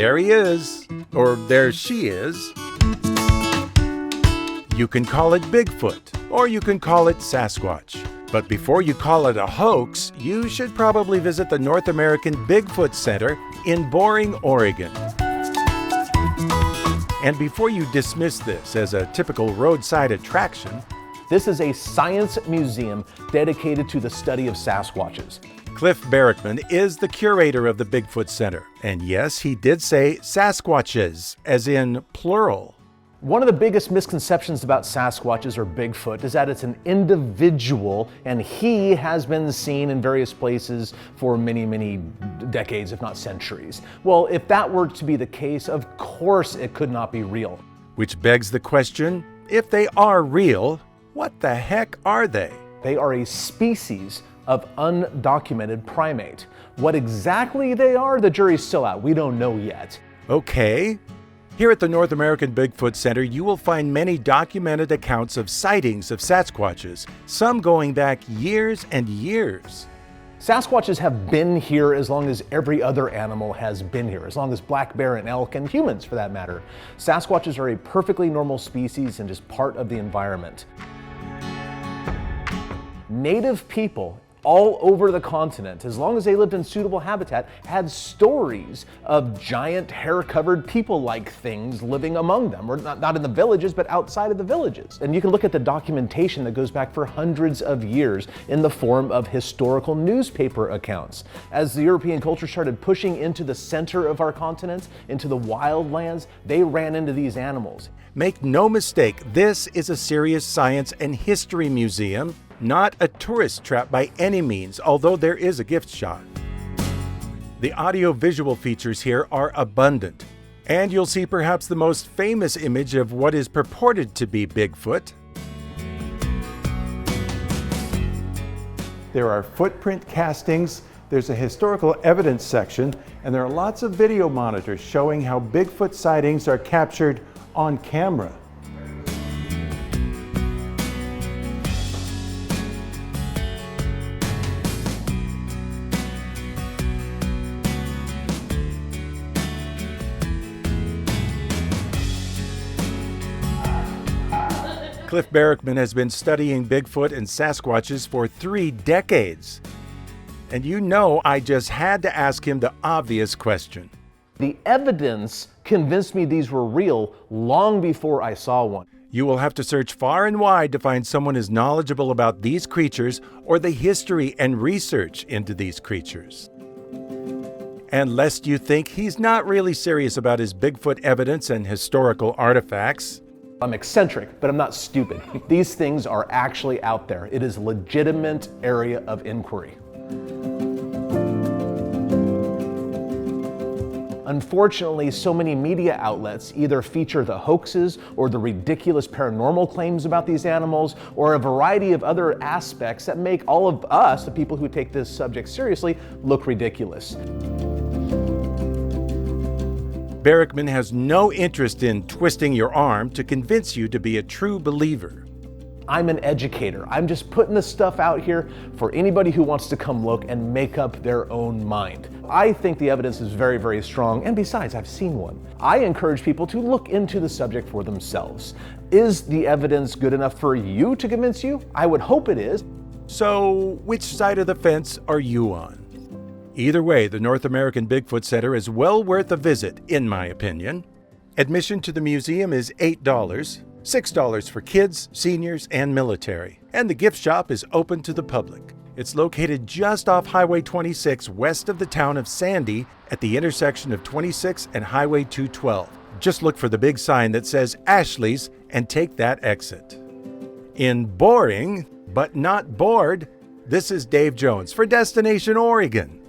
There he is, or there she is. You can call it Bigfoot, or you can call it Sasquatch. But before you call it a hoax, you should probably visit the North American Bigfoot Center in Boring, Oregon. And before you dismiss this as a typical roadside attraction, this is a science museum dedicated to the study of Sasquatches. Cliff Barrickman is the curator of the Bigfoot Center. And yes, he did say Sasquatches, as in plural. One of the biggest misconceptions about Sasquatches or Bigfoot is that it's an individual, and he has been seen in various places for many, many decades, if not centuries. Well, if that were to be the case, of course it could not be real. Which begs the question, if they are real, what the heck are they? They are a species of undocumented primate. What exactly they are, the jury's still out. We don't know yet. Okay. Here at the North American Bigfoot Center, you will find many documented accounts of sightings of Sasquatches, some going back years and years. Sasquatches have been here as long as every other animal has been here, as long as black bear and elk and humans for that matter. Sasquatches are a perfectly normal species and just part of the environment. Native people all over the continent, as long as they lived in suitable habitat, had stories of giant hair-covered people-like things living among them, or not in the villages, but outside of the villages. And you can look at the documentation that goes back for hundreds of years in the form of historical newspaper accounts. As the European culture started pushing into the center of our continent, into the wildlands, they ran into these animals. Make no mistake, this is a serious science and history museum, not a tourist trap by any means, although there is a gift shop. The audio-visual features here are abundant, and you'll see perhaps the most famous image of what is purported to be Bigfoot. There are footprint castings, there's a historical evidence section, and there are lots of video monitors showing how Bigfoot sightings are captured on camera. Cliff Barrickman has been studying Bigfoot and Sasquatches for 3 decades. And you know I just had to ask him the obvious question. The evidence convinced me these were real long before I saw one. You will have to search far and wide to find someone as knowledgeable about these creatures or the history and research into these creatures. And lest you think he's not really serious about his Bigfoot evidence and historical artifacts, I'm eccentric, but I'm not stupid. These things are actually out there. It is a legitimate area of inquiry. Unfortunately, so many media outlets either feature the hoaxes or the ridiculous paranormal claims about these animals, or a variety of other aspects that make all of us, the people who take this subject seriously, look ridiculous. Barrickman has no interest in twisting your arm to convince you to be a true believer. I'm an educator. I'm just putting this stuff out here for anybody who wants to come look and make up their own mind. I think the evidence is very, very strong, and besides, I've seen one. I encourage people to look into the subject for themselves. Is the evidence good enough for you to convince you? I would hope it is. So, which side of the fence are you on? Either way, the North American Bigfoot Center is well worth a visit, in my opinion. Admission to the museum is $8, $6 for kids, seniors, and military. And the gift shop is open to the public. It's located just off Highway 26 west of the town of Sandy at the intersection of 26 and Highway 212. Just look for the big sign that says Ashley's and take that exit. In boring, but not bored, this is Dave Jones for Destination Oregon.